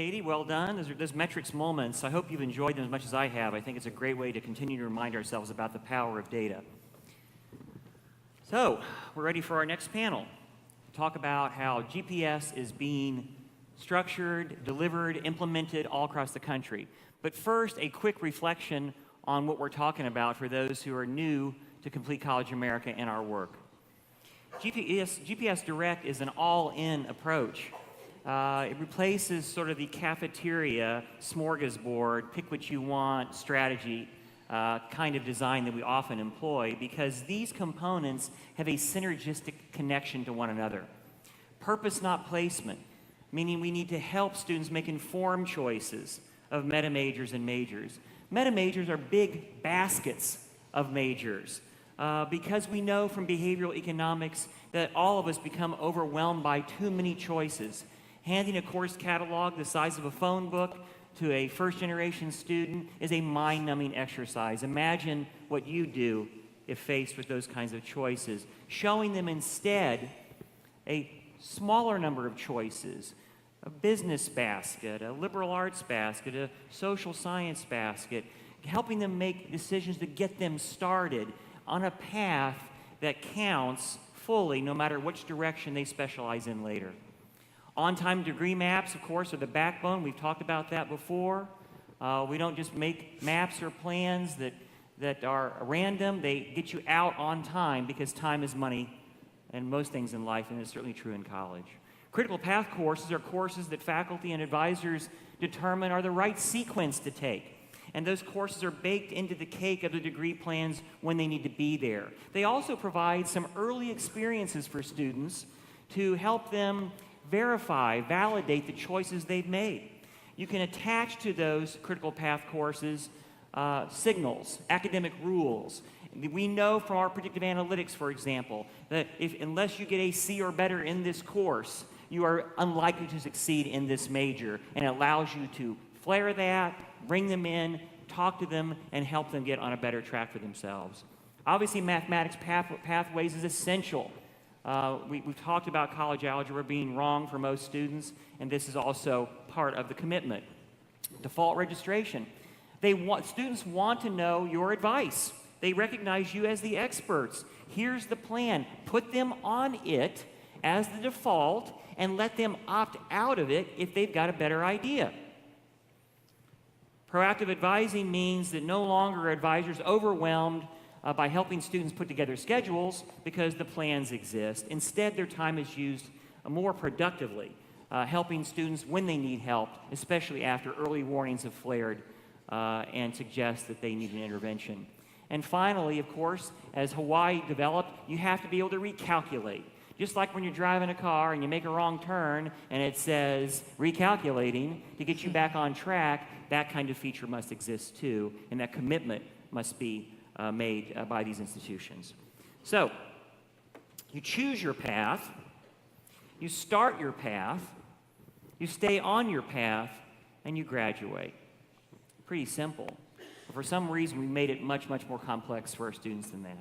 Katie. Well done. Those metrics moments. I hope you've enjoyed them as much as I have. I think it's a great way to continue to remind ourselves about the power of data. So, we're ready for our next panel. Talk about how GPS is being structured, delivered, implemented all across the country. But first, a quick reflection on what we're talking about for those who are new to Complete College America and our work. GPS Direct is an all-in approach. It replaces sort of the cafeteria, smorgasbord, pick what you want strategy kind of design that we often employ, because these components have a synergistic connection to one another. Purpose, not placement, meaning we need to help students make informed choices of meta majors and majors. Meta majors are big baskets of majors because we know from behavioral economics that all of us become overwhelmed by too many choices. Handing a course catalog the size of a phone book to a first-generation student is a mind-numbing exercise. Imagine what you do if faced with those kinds of choices. Showing them instead a smaller number of choices, a business basket, a liberal arts basket, a social science basket, helping them make decisions to get them started on a path that counts fully no matter which direction they specialize in later. On-time degree maps, of course, are the backbone. We've talked about that before. We don't just make maps or plans that are random. They get you out on time because time is money in most things in life, and it's certainly true in college. Critical path courses are courses that faculty and advisors determine are the right sequence to take. And those courses are baked into the cake of the degree plans when they need to be there. They also provide some early experiences for students to help them verify, validate the choices they've made. You can attach to those critical path courses signals, academic rules. We know from our predictive analytics, for example, that unless you get a C or better in this course, you are unlikely to succeed in this major, and it allows you to flare that, bring them in, talk to them, and help them get on a better track for themselves. Obviously, mathematics pathways is essential. We've talked about college algebra being wrong for most students, and this is also part of the commitment. Default registration. Students want to know your advice. They recognize you as the experts. Here's the plan. Put them on it as the default and let them opt out of it if they've got a better idea. Proactive advising means that no longer are advisors overwhelmed by helping students put together schedules because the plans exist. Instead, their time is used more productively, helping students when they need help, especially after early warnings have flared and suggest that they need an intervention. And finally, of course, as Hawaii developed, you have to be able to recalculate. Just like when you're driving a car and you make a wrong turn and it says recalculating to get you back on track, that kind of feature must exist too, and that commitment must be made by these institutions. So, you choose your path, you start your path, you stay on your path, and you graduate. Pretty simple. But for some reason, we made it much, much more complex for our students than that.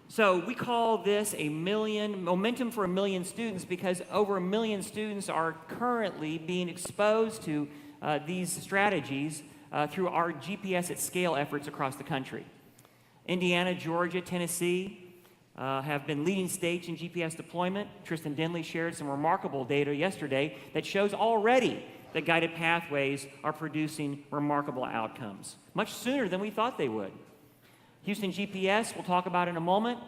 So we call this momentum for 1 million students because over 1 million students are currently being exposed to these strategies through our GPS at scale efforts across the country. Indiana, Georgia, Tennessee have been leading states in GPS deployment. Tristan Denley shared some remarkable data yesterday that shows already that guided pathways are producing remarkable outcomes, much sooner than we thought they would. Houston GPS, we'll talk about in a moment.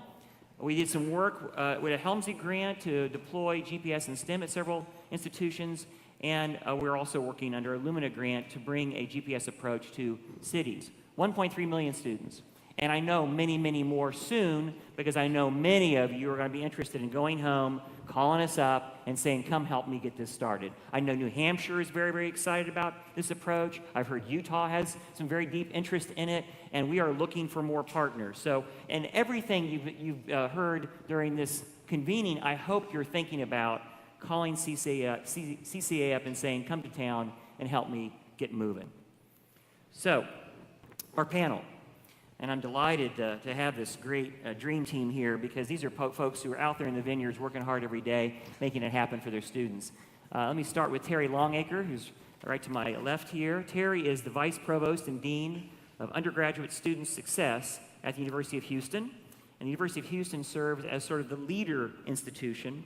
We did some work with a Helmsley grant to deploy GPS and STEM at several institutions, and we're also working under a Lumina grant to bring a GPS approach to cities. 1.3 million students. And I know many, many more soon because I know many of you are going to be interested in going home, calling us up, and saying, come help me get this started. I know New Hampshire is very, very excited about this approach. I've heard Utah has some very deep interest in it, and we are looking for more partners. So, and everything you've heard during this convening, I hope you're thinking about calling CCA up and saying, come to town and help me get moving. So, our panel. And I'm delighted to have this great dream team here because these are folks who are out there in the vineyards working hard every day, making it happen for their students. Let me start with Teri Longacre, who's right to my left here. Teri is the Vice Provost and Dean of Undergraduate Student Success at the University of Houston. And the University of Houston serves as sort of the leader institution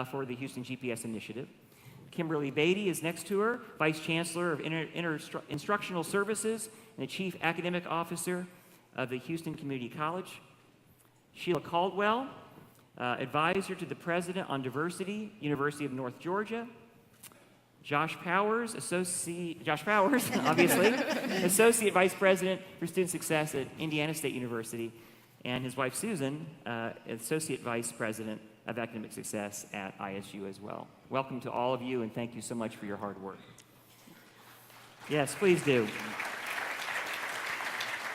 for the Houston GPS Initiative. Kimberly Beatty is next to her, Vice Chancellor of Instructional Services and the Chief Academic Officer of the Houston Community College. Sheila Caldwell, Advisor to the President on Diversity, University of North Georgia. Josh Powers, obviously, Associate Vice President for Student Success at Indiana State University, and his wife Susan, Associate Vice President of Academic Success at ISU as well. Welcome to all of you, and thank you so much for your hard work. Yes, please do.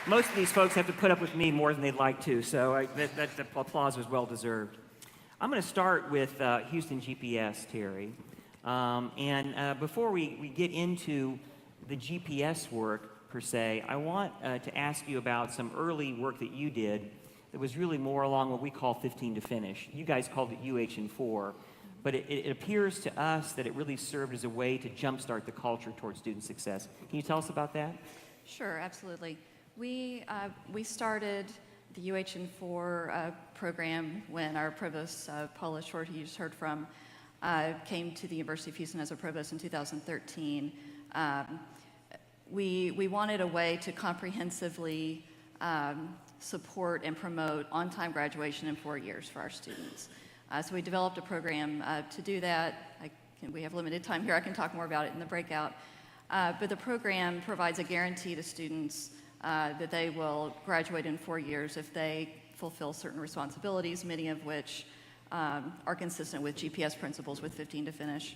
Most of these folks have to put up with me more than they'd like to, so that applause was well deserved. I'm going to start with Houston GPS, Teri. Before we get into the GPS work, per se, I want to ask you about some early work that you did that was really more along what we call 15 to finish. You guys called it UH&4, but it appears to us that it really served as a way to jumpstart the culture towards student success. Can you tell us about that? Sure, absolutely. We started the UH&4 program when our provost, Paula Short, who you just heard from, came to the University of Houston as a provost in 2013. We wanted a way to comprehensively support and promote on-time graduation in 4 years for our students. So we developed a program to do that. We have limited time here. I can talk more about it in the breakout. But the program provides a guarantee to students that they will graduate in 4 years if they fulfill certain responsibilities, many of which are consistent with GPS principles with 15 to finish,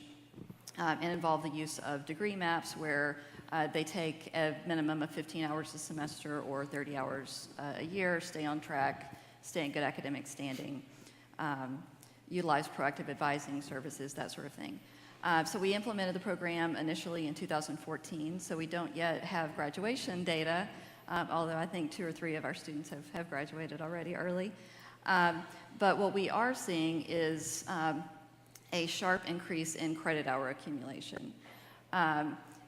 and involve the use of degree maps where they take a minimum of 15 hours a semester or 30 hours a year, stay on track, stay in good academic standing, utilize proactive advising services, that sort of thing. So we implemented the program initially in 2014, so we don't yet have graduation data, although I think 2 or 3 of our students have graduated already early. But what we are seeing is a sharp increase in credit hour accumulation.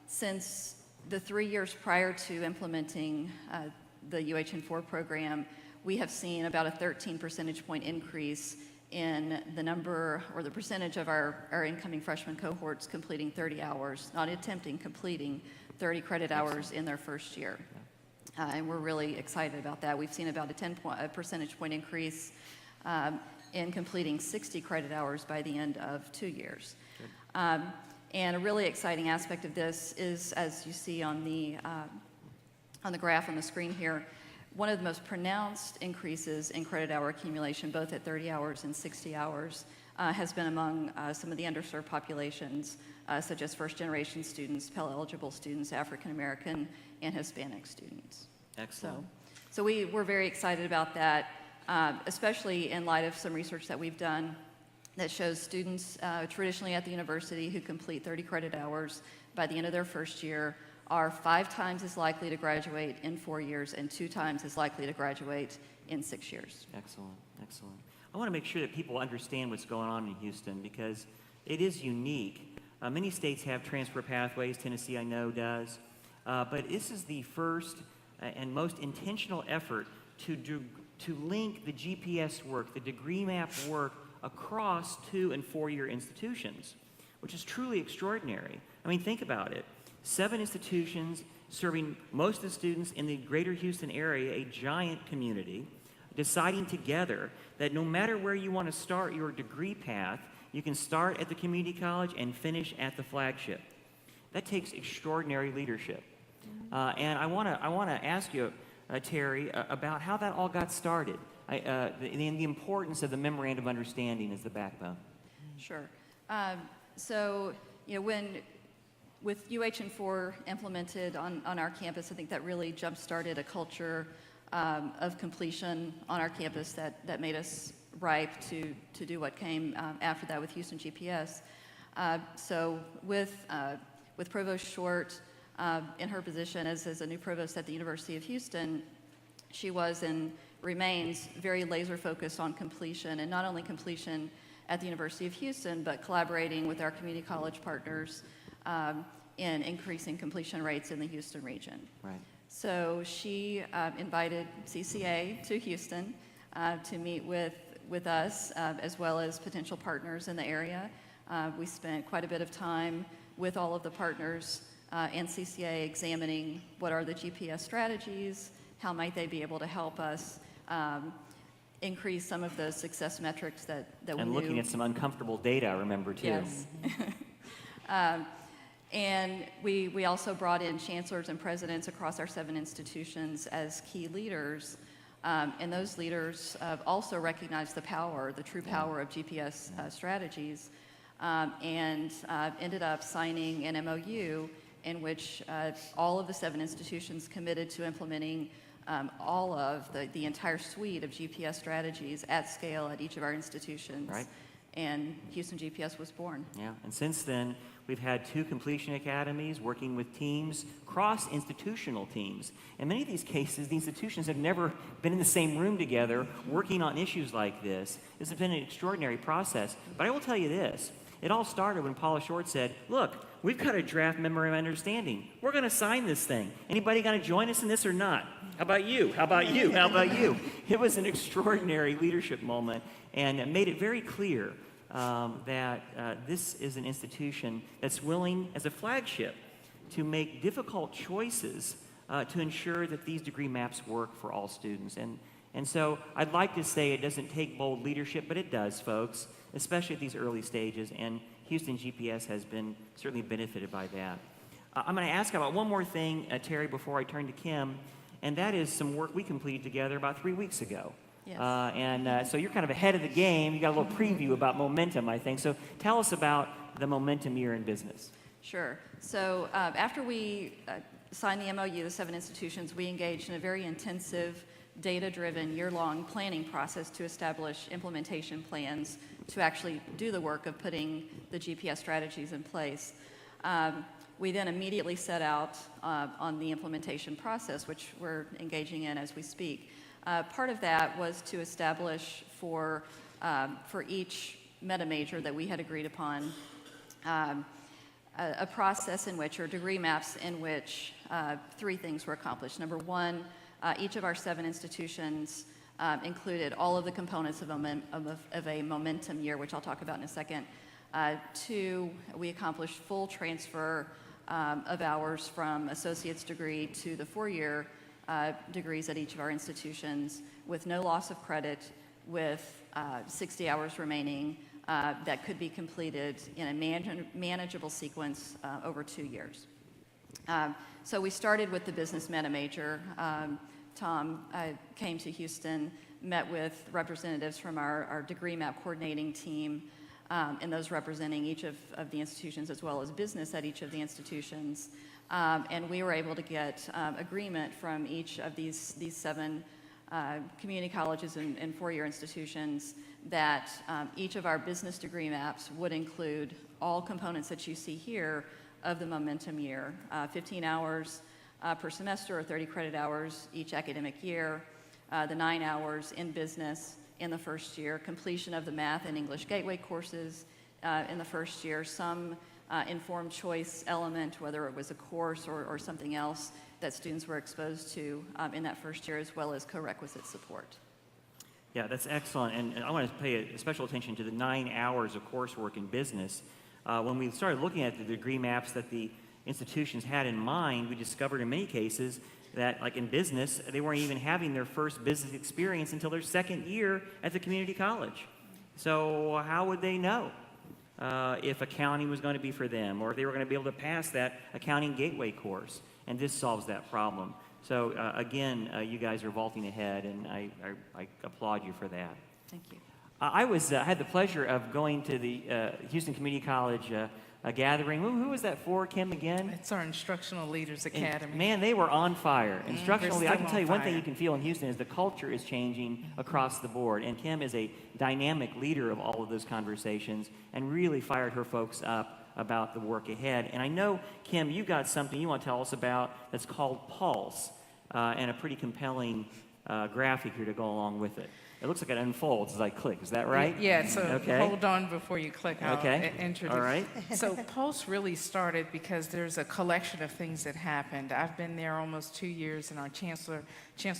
Since the 3 years prior to implementing the UH&4 program, we have seen about a 13 percentage point increase in the number or the percentage of our incoming freshman cohorts completing 30 hours, not attempting, completing 30 credit hours in their first year. And we're really excited about that. We've seen about a percentage point increase in completing 60 credit hours by the end of 2 years. And a really exciting aspect of this is, as you see on the graph on the screen here, one of the most pronounced increases in credit hour accumulation, both at 30 hours and 60 hours, has been among some of the underserved populations, such as first-generation students, Pell-eligible students, African-American, and Hispanic students. Excellent. So we're very excited about that, especially in light of some research that we've done that shows students traditionally at the university who complete 30 credit hours by the end of their first year are 5 times as likely to graduate in 4 years and 2 times as likely to graduate in 6 years. Excellent, excellent. I want to make sure that people understand what's going on in Houston because it is unique. Many states have transfer pathways. Tennessee, I know, does. But this is the first and most intentional effort to link the GPS work, the degree map work, across 2- and 4-year institutions, which is truly extraordinary. I mean, think about it. 7 institutions serving most of the students in the greater Houston area, a giant community, deciding together that no matter where you want to start your degree path, you can start at the community college and finish at the flagship. That takes extraordinary leadership. And I want to ask you, Teri, about how that all got started, and the importance of the Memorandum of Understanding as the backbone. Sure. So, with UH&4 implemented on our campus, I think that really jump-started a culture of completion on our campus that made us ripe to do what came after that with Houston GPS. So with Provost Short in her position as a new provost at the University of Houston, she was and remains very laser-focused on completion, and not only completion at the University of Houston, but collaborating with our community college partners in increasing completion rates in the Houston region. Right. So she invited CCA to Houston to meet with us as well as potential partners in the area. We spent quite a bit of time with all of the partners and CCA examining what are the GPS strategies, how might they be able to help us increase some of the success metrics that we knew. And looking at some uncomfortable data, I remember, too. Yes. And we also brought in chancellors and presidents across our 7 institutions as key leaders. And those leaders also recognized the power, the true power of GPS strategies, and ended up signing an MOU in which all of the 7 institutions committed to implementing all of the entire suite of GPS strategies at scale at each of our institutions. Right. And Houston GPS was born. Yeah, and since then, we've had 2 completion academies working with teams, cross-institutional teams. In many of these cases, the institutions have never been in the same room together working on issues like this. This has been an extraordinary process. But I will tell you this. It all started when Paula Short said, look, we've got a draft memorandum of understanding. We're going to sign this thing. Anybody going to join us in this or not? How about you? How about you? How about you? It was an extraordinary leadership moment, and it made it very clear that this is an institution that's willing, as a flagship, to make difficult choices to ensure that these degree maps work for all students. And so I'd like to say it doesn't take bold leadership, but it does, folks, especially at these early stages, and Houston GPS has been certainly benefited by that. I'm going to ask about one more thing, Teri, before I turn to Kim, and that is some work we completed together about 3 weeks ago. Yes. So you're kind of ahead of the game. You got a little preview about momentum, I think. So tell us about the momentum year in business. Sure. So after we signed the MOU, the 7 institutions, we engaged in a very intensive, data-driven, year-long planning process to establish implementation plans to actually do the work of putting the GPS strategies in place. We then immediately set out on the implementation process, which we're engaging in as we speak. Part of that was to establish for each meta major that we had agreed upon a process in which, or degree maps in which 3 things were accomplished. Number 1, each of our 7 institutions included all of the components of a momentum year, which I'll talk about in a second. 2, we accomplished full transfer of hours from associate's degree to the 4-year degrees at each of our institutions with no loss of credit, with 60 hours remaining that could be completed in a manageable sequence over 2 years. So we started with the business meta major. Tom came to Houston, met with representatives from our degree map coordinating team, and those representing each of the institutions as well as business at each of the institutions. And we were able to get agreement from each of these 7 community colleges and 4-year institutions that each of our business degree maps would include all components that you see here of the momentum year, 15 hours per semester or 30 credit hours each academic year, the 9 hours in business in the first year, completion of the math and English gateway courses in the first year, some informed choice element, whether it was a course or something else that students were exposed to in that first year, as well as co-requisite support. Yeah, that's excellent. And I want to pay special attention to the 9 hours of coursework in business. When we started looking at the degree maps that the institutions had in mind, we discovered in many cases that, like in business, they weren't even having their first business experience until their 2nd year at the community college. So how would they know if accounting was going to be for them, or if they were going to be able to pass that accounting gateway course? And this solves that problem. So again, you guys are vaulting ahead, and I applaud you for that. Thank you. I had the pleasure of going to the Houston Community College gathering. Who was that for, Kim, again? It's our Instructional Leaders Academy. And, man, they were on fire. Instructionally, I can tell you one thing you fire. can feel in Houston is the culture is changing across the board. And Kim is a dynamic leader of all of those conversations and really fired her folks up about the work ahead. And I know, Kim, you got something you want to tell us about that's called Pulse, and a pretty compelling graphic here to go along with it. It looks like it unfolds as I click. Is that right? Yeah, so Okay. hold on before you click. I'll Okay. introduce. All right. So Pulse really started because there's a collection of things that happened. I've been there almost 2 years, and our Chancellor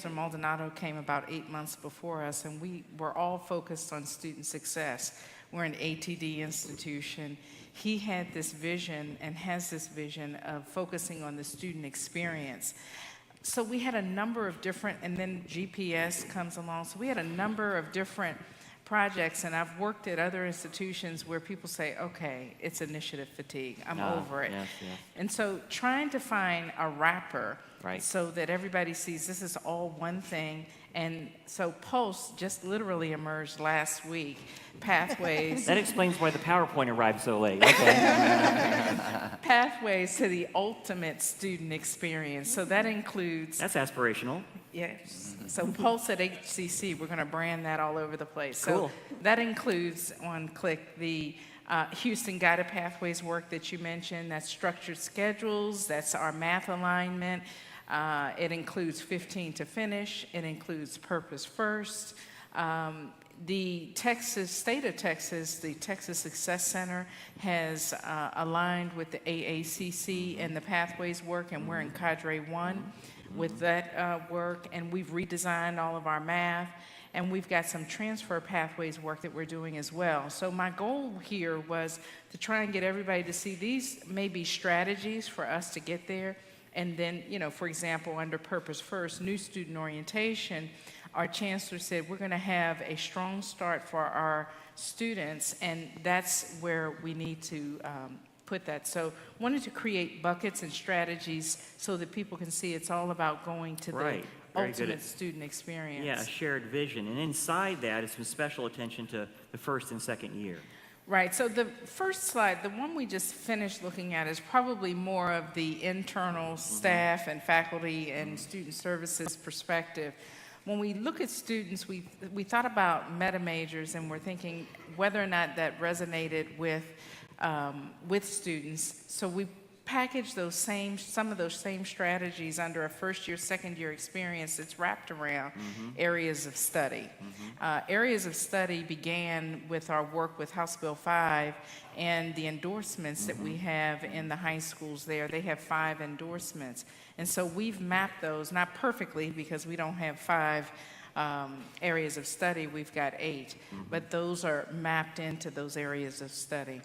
Maldonado, came about 8 months before us, and we were all focused on student success. We're an ATD institution. He had this vision and has this vision of focusing on the student experience. So we had a number of different, and then GPS comes along. So we had a number of different projects, and I've worked at other institutions where people say, okay, it's initiative fatigue. I'm over it. Yes, yes. And so trying to find a wrapper Right. so that everybody sees this is all one thing. And so Pulse just literally emerged last week. Pathways. That explains why the PowerPoint arrived so late. Okay. Pathways to the ultimate student experience. So that includes, That's aspirational. yes. So Pulse at HCC, we're going to brand that all over the place. Cool. So that includes, on click, the Houston Guided Pathways work that you mentioned. That's structured schedules. That's our math alignment. It includes 15 to finish. It includes Purpose First. The state of Texas, the Texas Success Center has aligned with the AACC and the Pathways work, and we're in Cadre 1 with that work, and we've redesigned all of our math, and we've got some transfer pathways work that we're doing as well. So my goal here was to try and get everybody to see these maybe strategies for us to get there. And then, for example, under Purpose First, new student orientation, our chancellor said we're going to have a strong start for our students, and that's where we need to put that. So wanted to create buckets and strategies so that people can see it's all about going to Right. the Very good ultimate at- student experience. Yeah, a shared vision. And inside that is some special attention to the first and second year. Right, so the first slide, the one we just finished looking at, is probably more of the internal staff and faculty and student services perspective. When we look at students, we thought about meta majors, and we're thinking whether or not that resonated with students. So we packaged some of those same strategies under a first-year, second-year experience that's wrapped around areas of study. Areas of study began with our work with House Bill 5 and the endorsements that we have in the high schools there. They have 5 endorsements. And so we've mapped those, not perfectly because we don't have 5 areas of study, we've got 8, but those are mapped into those areas of study.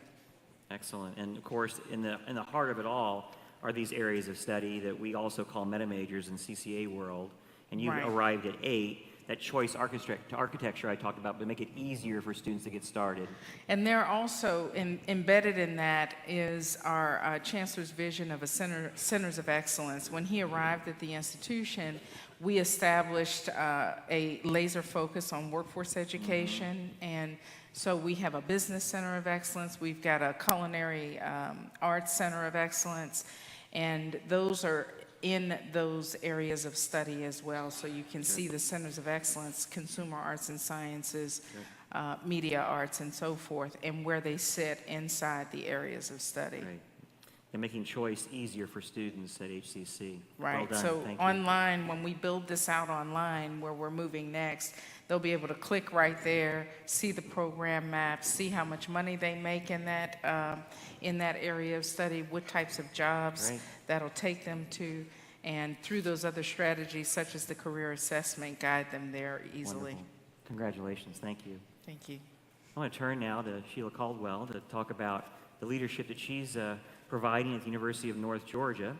Excellent. And of course, in the heart of it all are these areas of study that we also call meta majors in CCA world. And you've Right. arrived at 8. That choice architecture I talked about to make it easier for students to get started. And there also, embedded in that, is our chancellor's vision of a centers of excellence. When he arrived at the institution, we established a laser focus on workforce education, and so we have a business center of excellence. We've got a culinary arts center of excellence, and those are in those areas of study as well. So you can see the centers of excellence, consumer arts and sciences, media arts, and so forth, and where they sit inside the areas of study. Right. And making choice easier for students at HCC. Right. Well done. So Thank you. online, when we build this out online, where we're moving next, they'll be able to click right there, see the program map, see how much money they make in that area of study, what types of jobs Right. that'll take them to, and through those other strategies, such as the career assessment, guide them there easily. Wonderful. Congratulations. Thank you. Thank you. I want to turn now to Sheila Caldwell to talk about the leadership that she's providing at the University of North Georgia.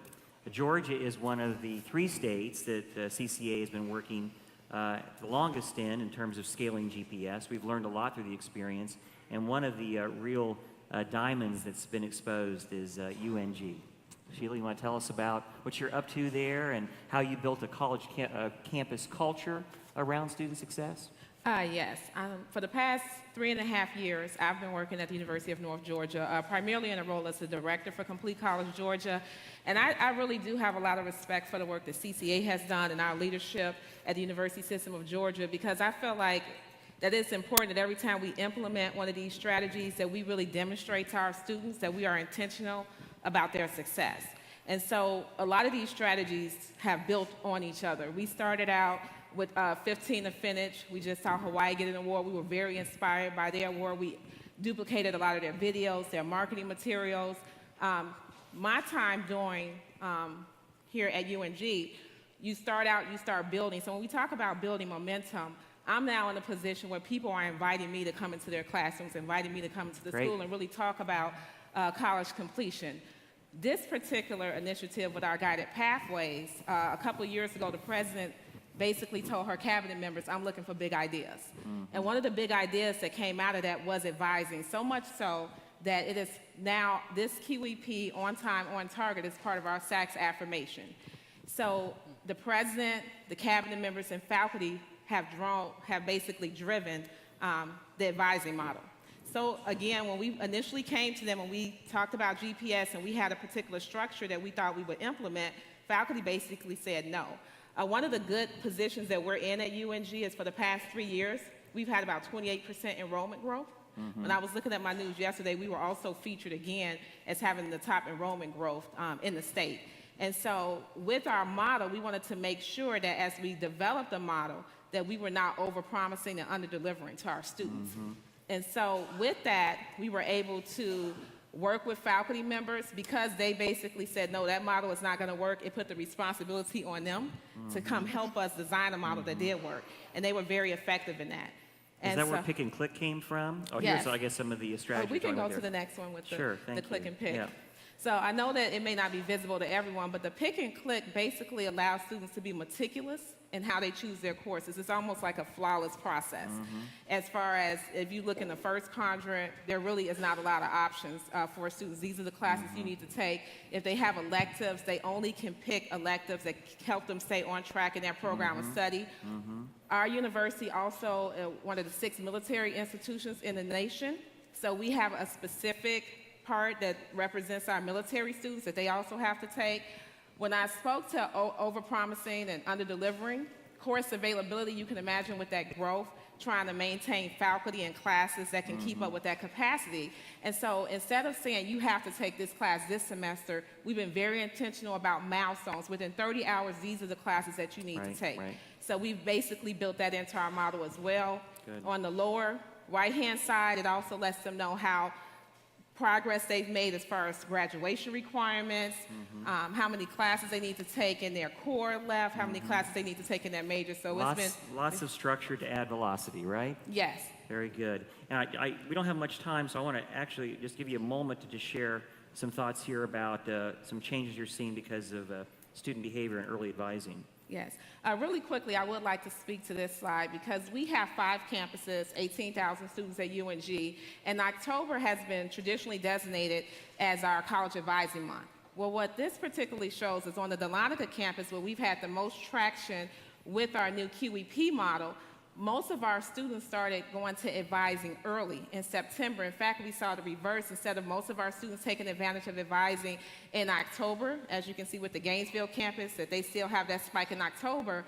Georgia is one of the 3 states that CCA has been working the longest in terms of scaling GPS. We've learned a lot through the experience, and one of the real diamonds that's been exposed is UNG. Sheila, you want to tell us about what you're up to there and how you built a college campus culture around student success? Yes. For the past 3.5 years, I've been working at the University of North Georgia, primarily in a role as the director for Complete College Georgia. And I really do have a lot of respect for the work that CCA has done and our leadership at the University System of Georgia, because I feel like that it's important that every time we implement one of these strategies that we really demonstrate to our students that we are intentional about their success. And so a lot of these strategies have built on each other. We started out with 15 to finish. We just saw Hawaii get an award. We were very inspired by their award. We duplicated a lot of their videos, their marketing materials. My time doing here at UNG, you start building. So when we talk about building momentum, I'm now in a position where people are inviting me to come into their classrooms, inviting me to come into the Great. school and really talk about college completion. This particular initiative with our guided pathways, a couple of years ago, the president basically told her cabinet members, I'm looking for big ideas. And one of the big ideas that came out of that was advising, so much so that it is now, this QEP, on time, on target, is part of our SACS affirmation. So the president, the cabinet members, and faculty have basically driven the advising model. So again, when we initially came to them and we talked about GPS and we had a particular structure that we thought we would implement, faculty basically said no. One of the good positions that we're in at UNG is for the past 3 years, we've had about 28% enrollment growth. When I was looking at my news yesterday, we were also featured again as having the top enrollment growth in the state. And so with our model, we wanted to make sure that as we developed the model, that we were not over-promising and under-delivering to our students. And so with that, we were able to work with faculty members because they basically said, no, that model is not going to work. It put the responsibility on them to come help us design a model that did work. And they were very effective in that. Is that where pick and click came from? Oh, yes. Here's, I guess, some of the strategies. We can go there. to the next one with Sure, the thank click you. and pick. Yeah. So I know that it may not be visible to everyone, but the pick and click basically allows students to be meticulous in how they choose their courses. It's almost like a flawless process. As far as if you look in the first quadrant, there really is not a lot of options for students. These are the classes you need to take. If they have electives, they only can pick electives that help them stay on track in their program of study. Our university also one of the 6 military institutions in the nation. So we have a specific part that represents our military students that they also have to take. When I spoke to over-promising and under-delivering, course availability, you can imagine with that growth, trying to maintain faculty and classes that can keep up with that capacity. And so instead of saying you have to take this class this semester, we've been very intentional about milestones. Within 30 hours, these are the classes that you need to take. Right. So we've basically built that into our model as well. Good. On the lower right-hand side, it also lets them know how progress they've made as far as graduation requirements, how many classes they need to take in their core left, how many classes they need to take in their major. So it's been lots of structure to add velocity, right? yes. Very good. And we don't have much time, so I want to actually just give you a moment to just share some thoughts here about some changes you're seeing because of student behavior and early advising. Yes. Really quickly, I would like to speak to this slide because we have 5 campuses, 18,000 students at UNG, and October has been traditionally designated as our college advising month. Well, what this particularly shows is on the Longacre campus, where we've had the most traction with our new QEP model, most of our students started going to advising early in September. In fact, we saw the reverse. Instead of most of our students taking advantage of advising in October, as you can see with the Gainesville campus, that they still have that spike in October,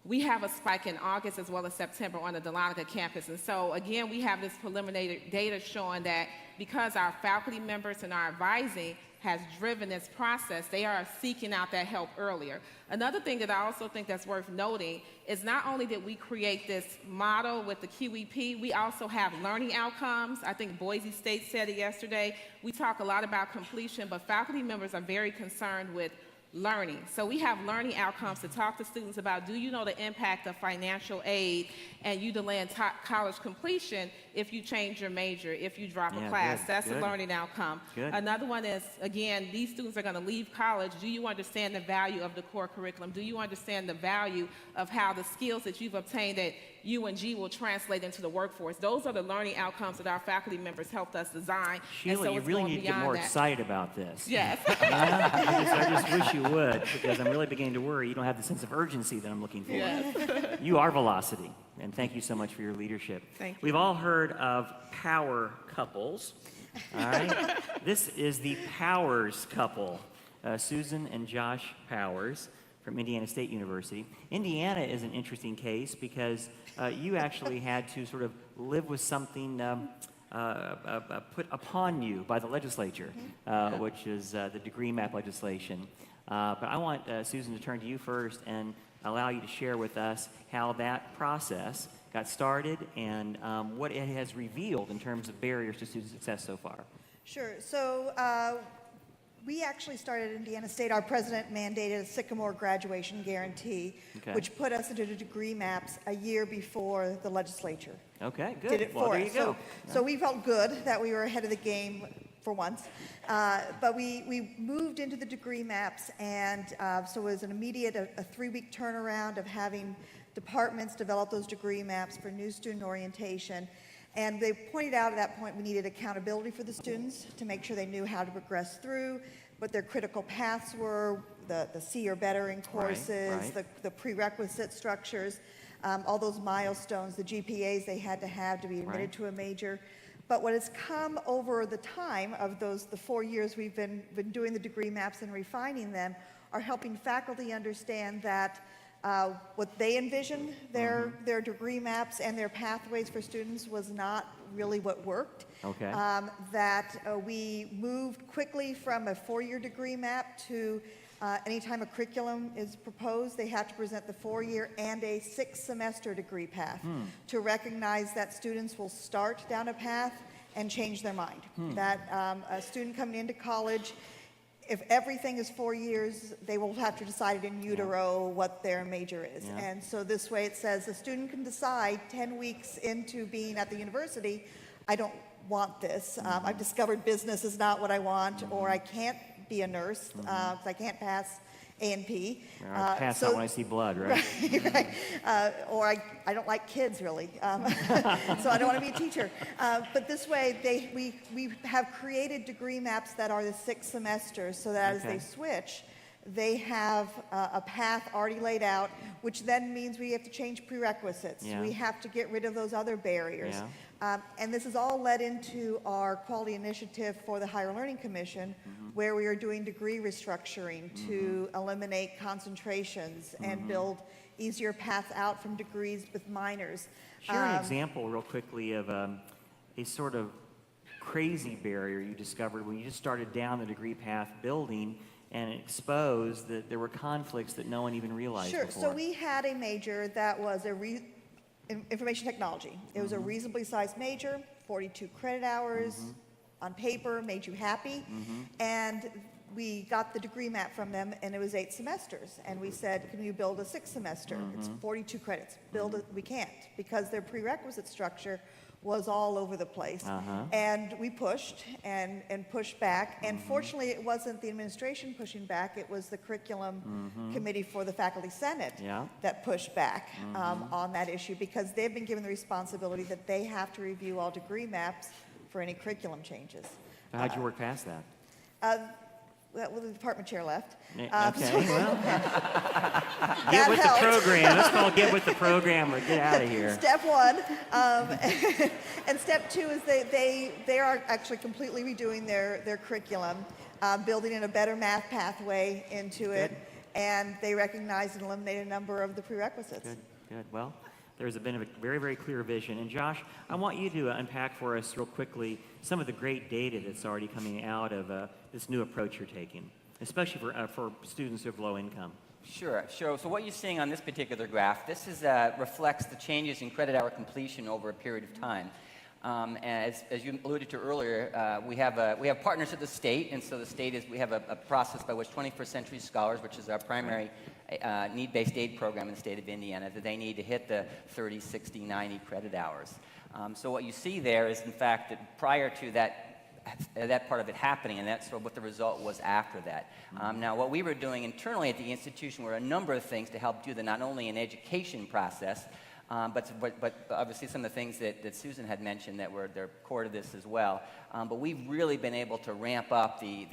we have a spike in August as well as September on the Longacre campus. And so, again, we have this preliminary data showing that because our faculty members and our advising has driven this process, they are seeking out that help earlier. Another thing that I also think that's worth noting is not only did we create this model with the QEP, we also have learning outcomes. I think Boise State said it yesterday. We talk a lot about completion, but faculty members are very concerned with learning. So we have learning outcomes to talk to students about, do you know the impact of financial aid and you delaying college completion if you change your major, if you drop a class? That's a learning outcome. Another one is, again, these students are going to leave college. Do you understand the value of the core curriculum? Do you understand the value of how the skills that you've obtained at UNG will translate into the workforce? Those are the learning outcomes that our faculty members helped us design. Sheila, so you really need to get more excited about this. Yes. I just wish you would, because I'm really beginning to worry you don't have the sense of urgency that I'm looking for. Yes. You are velocity, and thank you so much for your leadership. Thank you. We've all heard of power couples. All right? This is the Powers couple, Susan and Josh Powers from Indiana State University. Indiana is an interesting case because you actually had to sort of live with something put upon you by the legislature, which is the degree map legislation. But I want Susan to turn to you first and allow you to share with us how that process got started and what it has revealed in terms of barriers to student success so far. Sure. So we actually started at Indiana State. Our president mandated a Sycamore graduation guarantee, Okay. which put us into the degree maps a year before the legislature Okay, good. did it Well, for there us. you go. So we felt good that we were ahead of the game for once. But we moved into the degree maps, and so it was an immediate, a 3-week turnaround of having departments develop those degree maps for new student orientation. And they pointed out at that point we needed accountability for the students to make sure they knew how to progress through, what their critical paths were, the C or better in courses, right. the prerequisite structures, all those milestones, the GPAs they had to have to be admitted Right. to a major. But what has come over the time of the 4 years we've been doing the degree maps and refining them are helping faculty understand that what they envisioned their degree maps and their pathways for students was not really what worked. Okay. We moved quickly from a 4-year degree map to anytime a curriculum is proposed, they have to present the 4-year and a 6-semester degree path to recognize that students will start down a path and change their mind. That a student coming into college, if everything is 4 years, they will have to decide in utero what their major is. Yeah. And so this way it says a student can decide 10 weeks into being at the university, I don't want this. I've discovered business is not what I want, or I can't be a nurse because I can't pass A&P. I pass out when I see blood, right? Right. Or I don't like kids, really. So I don't want to be a teacher. But this way, we have created degree maps that are the 6 semesters so that as Okay. they switch, they have a path already laid out, which then means we have to change prerequisites. Yeah. We have to get rid of those other barriers. Yeah. And this is all led into our quality initiative for the Higher Learning Commission, where we are doing degree restructuring to eliminate concentrations and build easier paths out from degrees with minors. Share an example real quickly of a sort of crazy barrier you discovered when you just started down the degree path building and exposed that there were conflicts that no one even realized Sure. before. So we had a major that was information technology. It was a reasonably sized major, 42 credit hours. On paper, made you happy. And we got the degree map from them, and it was 8 semesters. And we said, can you build a 6th semester? It's 42 credits. Build it. We can't, because their prerequisite structure was all over the place. And we pushed and pushed back. And fortunately, it wasn't the administration pushing back. It was the curriculum committee for the faculty senate Yeah. that pushed back on that issue, because they've been given the responsibility that they have to review all degree maps for any curriculum changes. How'd you work past that? Well, the department chair left. Okay, So well, that get with helped. the program. Let's call get with the program or get out of here. Step 1. And step 2 is they are actually completely redoing their curriculum, building in a better math pathway into it, and they recognize and eliminate a number of the prerequisites. Good. Well, there's been a very, very clear vision. And Josh, I want you to unpack for us real quickly some of the great data that's already coming out of this new approach you're taking, especially for students who have low income. Sure. So what you're seeing on this particular graph, this is reflects the changes in credit hour completion over a period of time. As you alluded to earlier, we have partners at the state, and so the state we have a process by which 21st Century Scholars, which is our primary need-based aid program in the state of Indiana, that they need to hit the 30, 60, 90 credit hours. So what you see there is, in fact, that prior to that part of it happening, and that's sort of what the result was after that. Now, what we were doing internally at the institution were a number of things to help do not only an education process, but obviously some of the things that Susan had mentioned that they're core to this as well. But we've really been able to ramp up the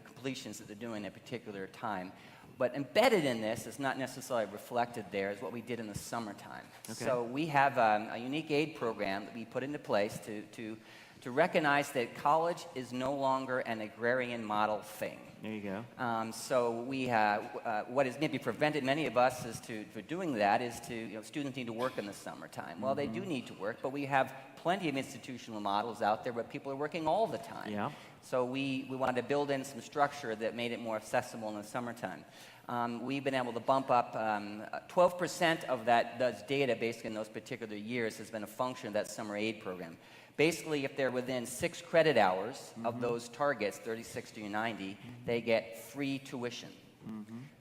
completions that they're doing at a particular time. But embedded in this, is not necessarily reflected there, is what we did in the summertime. Okay. So we have a unique aid program that we put into place to to recognize that college is no longer an agrarian model thing. There you go. So we what has maybe prevented many of us for doing that is students need to work in the summertime. Well, they do need to work, but we have plenty of institutional models out there where people are working all the time. Yeah. So we wanted to build in some structure that made it more accessible in the summertime. We've been able to bump up 12% of those data basically in those particular years has been a function of that summer aid program. Basically, if they're within 6 credit hours of those targets, 30, 60, or 90, they get free tuition.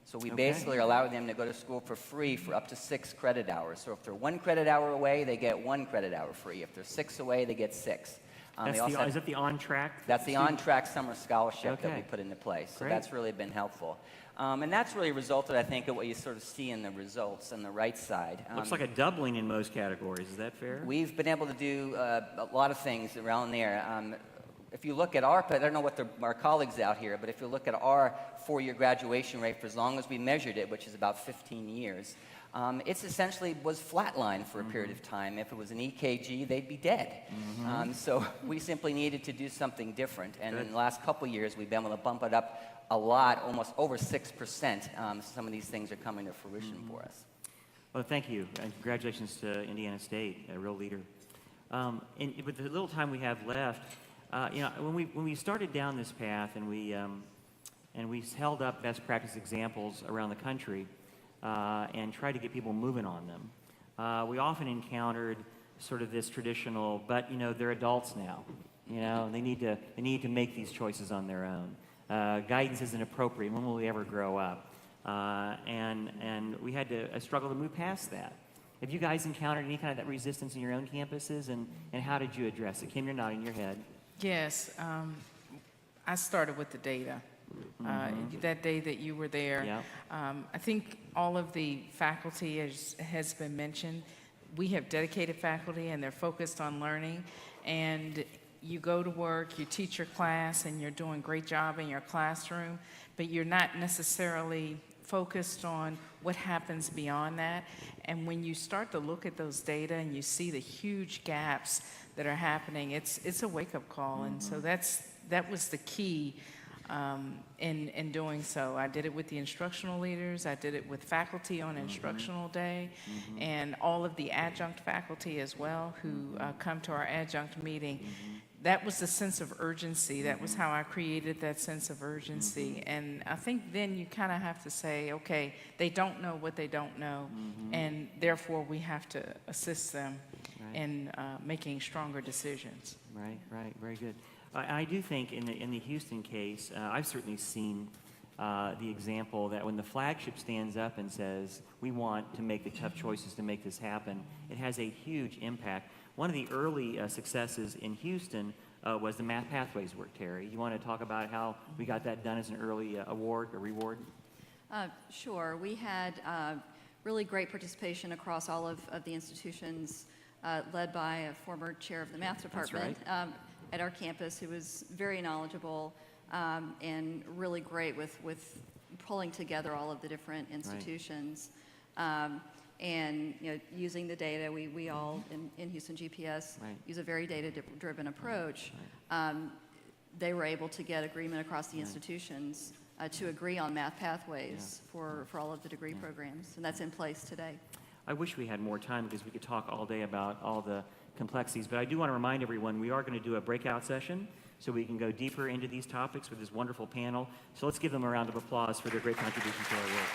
So we basically are allowing them to go to school for free for up to 6 credit hours. So if they're 1 credit hour away, they get 1 credit hour free. If they're 6 away, they get 6. Is that the on-track? That's the on-track summer scholarship that Okay. we put into place. So Great. that's really been helpful. And that's really resulted, I think, in what you sort of see in the results on the right side. Looks like a doubling in most categories. Is that fair? We've been able to do a lot of things around there. If you look at I don't know what our colleagues out here, but if you look at our 4-year graduation rate for as long as we measured it, which is about 15 years, it's essentially was flatlined for a period of time. If it was an EKG, they'd be dead. So we simply needed to do something different. And in the last couple of years, we've been able to bump it up a lot, almost over 6%. Some of these things are coming to fruition for us. Well, thank you, and congratulations to Indiana State, a real leader. And with the little time we have left, when we started down this path and we held up best practice examples around the country and tried to get people moving on them, we often encountered sort of this traditional, but they're adults now, and they need to make these choices on their own. Guidance isn't appropriate. When will we ever grow up? And we had to struggle to move past that. Have you guys encountered any kind of that resistance in your own campuses, and how did you address it? Kim, you're nodding your head. Yes, I started with the data. That day that you were there, Yeah. I think all of the faculty, as has been mentioned, we have dedicated faculty and they're focused on learning. And you go to work, you teach your class, and you're doing a great job in your classroom, but you're not necessarily focused on what happens beyond that. And when you start to look at those data and you see the huge gaps that are happening, it's a wake-up call. And so that was the key in doing so. I did it with the instructional leaders. I did it with faculty on instructional day, and all of the adjunct faculty as well who come to our adjunct meeting. That was the sense of urgency. That was how I created that sense of urgency. And I think then you kind of have to say, okay, they don't know what they don't know, and therefore we have to assist them in making stronger decisions. Right. Very good. I do think in the Houston case, I've certainly seen the example that when the flagship stands up and says, we want to make the tough choices to make this happen, it has a huge impact. One of the early successes in Houston was the Math Pathways work, Teri. You want to talk about how we got that done as an early award or reward? Sure. We had really great participation across all of the institutions, led by a former chair of the math department at our campus who was very knowledgeable and really great with pulling together all of the different institutions. And using the data, we all in Houston GPS use a very data-driven approach. They were able to get agreement across the institutions to agree on math pathways for all of the degree programs, and that's in place today. I wish we had more time because we could talk all day about all the complexities, but I do want to remind everyone we are going to do a breakout session so we can go deeper into these topics with this wonderful panel. So let's give them a round of applause for their great contribution to our work.